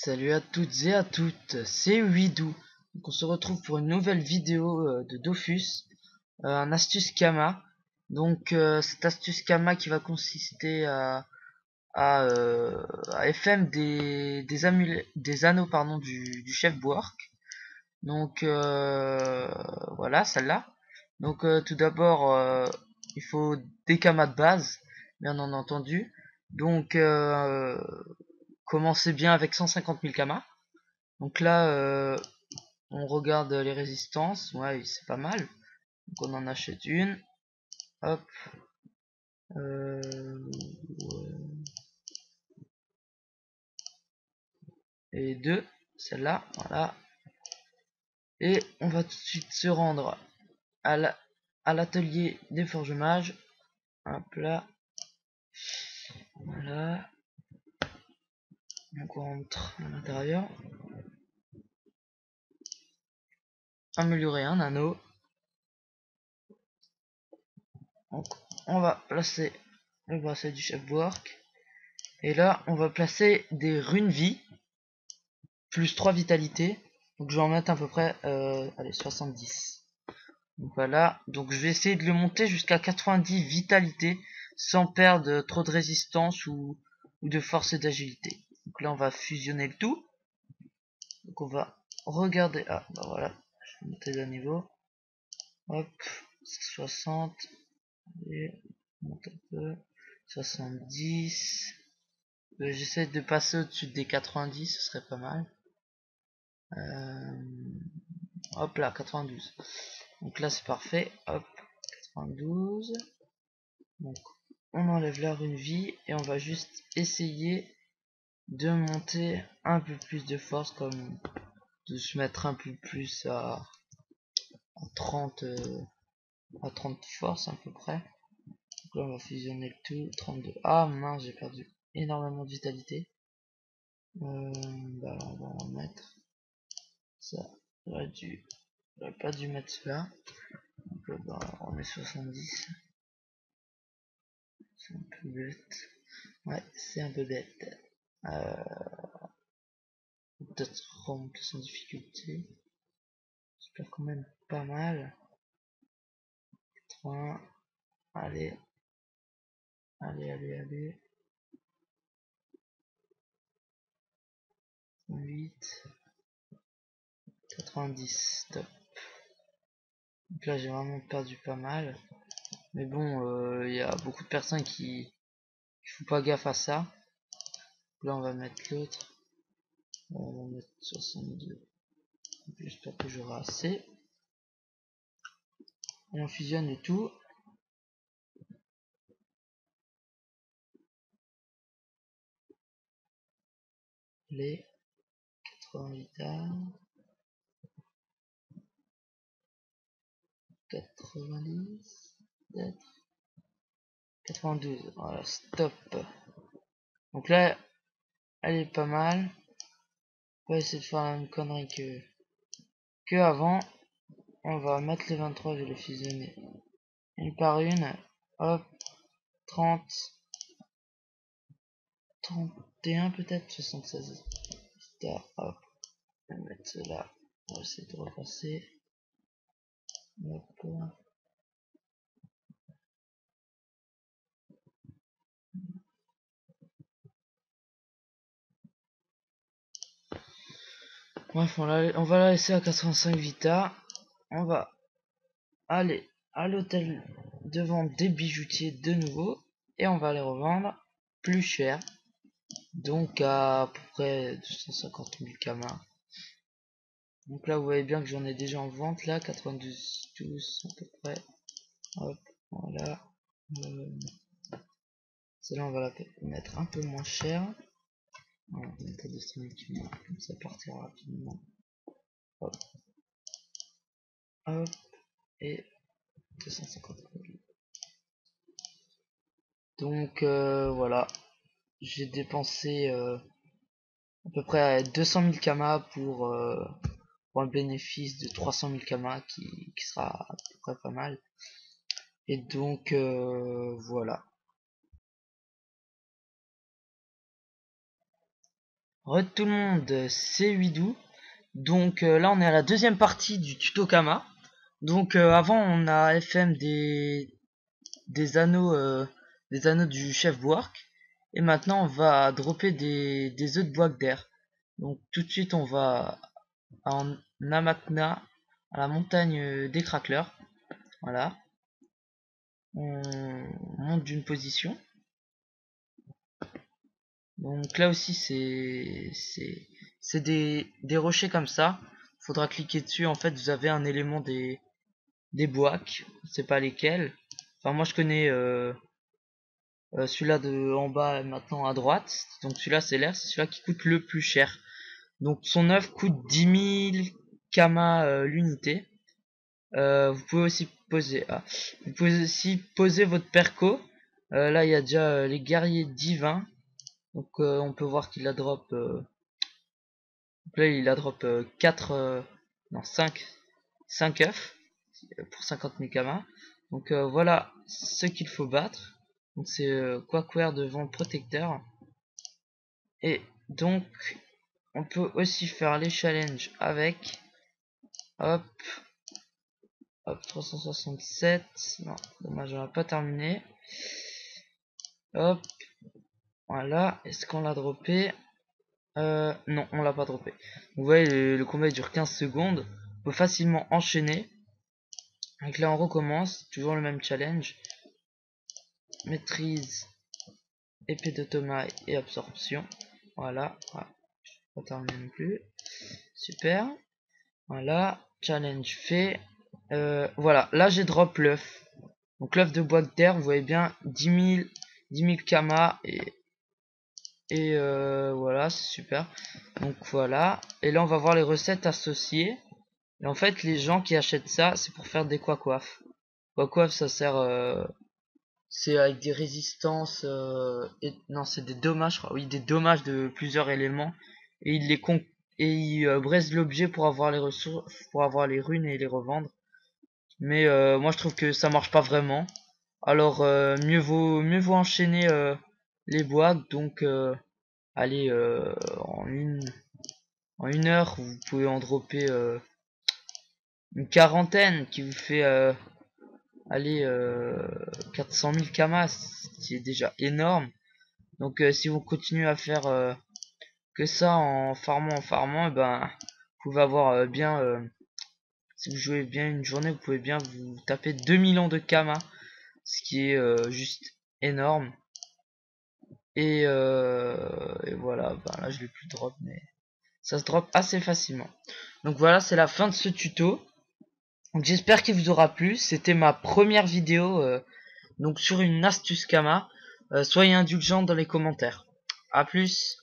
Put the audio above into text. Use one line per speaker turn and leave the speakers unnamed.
Salut à toutes et à toutes, c'est Widou. Donc on se retrouve pour une nouvelle vidéo de Dofus, un astuce Kama. Donc cette astuce Kama qui va consister à FM des anneaux pardon du chef Boark. Donc voilà celle-là. Donc tout d'abord il faut des kamas de base, bien entendu. Donc commencez bien avec 150 000 kamas. Donc là, on regarde les résistances. Ouais, c'est pas mal. Donc on en achète une. Hop. Ouais. Et deux. Celle-là. Voilà. Et on va tout de suite se rendre à l'atelier des forges mages. Hop là. Voilà. Donc on rentre à l'intérieur. Améliorer un anneau. Donc on va placer le bracelet du chef Boark. Et là, on va placer des runes vie. Plus 3 vitalité. Donc je vais en mettre à peu près allez, 70. Donc voilà, donc je vais essayer de le monter jusqu'à 90 vitalité sans perdre trop de résistance ou de force et d'agilité. Donc là on va fusionner le tout. Donc on va regarder. Ah bah voilà, je vais monter d'un niveau. Hop, 60. Et on monte un peu. 70. J'essaie de passer au-dessus des 90, ce serait pas mal. Hop là, 92. Donc là c'est parfait. Hop, 92. Donc on enlève la rune vie et on va juste essayer de monter un peu plus de force, comme de se mettre un peu plus à 30 à 30 force à peu près. Donc là on va fusionner le tout. 32. Ah mince, j'ai perdu énormément de vitalité. Bah on va en mettre ça. J'aurais pas dû mettre cela. Donc bah, on met 70. C'est un peu bête. Ouais, c'est un peu bête. Peut-être remonter sans difficulté. J'espère quand même pas mal. 3. Allez. Allez. 8. 90. Top. Donc là, j'ai vraiment perdu pas mal. Mais bon, il y a beaucoup de personnes qui font pas gaffe à ça. Donc là, on va mettre l'autre. On va mettre 62. J'espère que j'aurai assez. On fusionne le tout. Les 80 vital. 90. Peut-être. 92. Voilà, stop. Donc là, elle est pas mal. On va essayer de faire la même connerie que avant. On va mettre les 23, je vais les fusionner une par une. Hop, 30, 31 peut-être, 76. Hop, on va mettre cela. On va essayer de repasser. Hop. Bref, on va la laisser à 85 vita. On va aller à l'hôtel de vente des bijoutiers de nouveau. Et on va les revendre plus cher. Donc à peu près 250 000 kamas. Donc là vous voyez bien que j'en ai déjà en vente là, 92 12 à peu près. Hop, voilà. Celle-là on va la mettre un peu moins cher. On va mettre 200 000 kamas, comme ça partira rapidement. Hop, hop, et 250 000. Donc voilà, j'ai dépensé à peu près 200 000 kamas pour un bénéfice de 300 000 kamas qui sera à peu près pas mal. Et donc voilà. Re tout le monde, c'est Widou. Donc là on est à la deuxième partie du tuto Kama. Donc avant on a FM des anneaux du chef Bouark. Et maintenant on va dropper des œufs de bois d'air. Donc tout de suite on va en Namakna, à la montagne des craqueleurs. Voilà. On monte d'une position. Donc là aussi c'est des rochers comme ça. Faudra cliquer dessus. En fait vous avez un élément des boacs. C'est pas lesquels. Enfin moi je connais celui-là de en bas maintenant à droite. Donc celui-là c'est l'air. C'est celui-là qui coûte le plus cher. Donc son œuf coûte 10 000 Kama l'unité. Vous pouvez aussi poser vous pouvez aussi poser votre perco. Là il y a déjà les guerriers divins. Donc on peut voir qu'il a drop là il a drop 4 non 5 œufs pour 50 000 Kama. Donc voilà ce qu'il faut battre. Donc c'est Quackware devant le protecteur. Et donc on peut aussi faire les challenges avec hop 367. Non, dommage, on n'a pas terminé. Hop, voilà. Est-ce qu'on l'a droppé? Non, on l'a pas droppé. Vous voyez, le combat il dure 15 secondes. On peut facilement enchaîner. Donc là, on recommence. Toujours le même challenge. Maîtrise, épée de Thomas et absorption. Voilà. Pas terminé non plus. Super. Voilà. Challenge fait. Voilà. Là, j'ai drop l'œuf. Donc l'œuf de boîte d'air, vous voyez bien, 10 000 Kama et voilà, c'est super. Donc voilà, et là on va voir les recettes associées. Et en fait, les gens qui achètent ça, c'est pour faire des Quacoif. Quacoif, ça sert, c'est avec des résistances, non, c'est des dommages, je crois. Oui, des dommages de plusieurs éléments. Et il braise l'objet pour avoir les ressources, pour avoir les runes et les revendre. Mais moi je trouve que ça marche pas vraiment. Alors mieux vaut enchaîner les boîtes. Donc allez en une heure vous pouvez en dropper une quarantaine qui vous fait allez 400 000 Kamas, qui est déjà énorme. Donc si vous continuez à faire que ça en farmant, et ben vous pouvez avoir bien si vous jouez bien une journée, vous pouvez bien vous taper 2 millions de Kama, ce qui est juste énorme. Et voilà, ben là je l'ai plus drop, mais ça se drop assez facilement. Donc voilà, c'est la fin de ce tuto. Donc j'espère qu'il vous aura plu. C'était ma première vidéo donc sur une astuce Kama. Soyez indulgents dans les commentaires. A plus.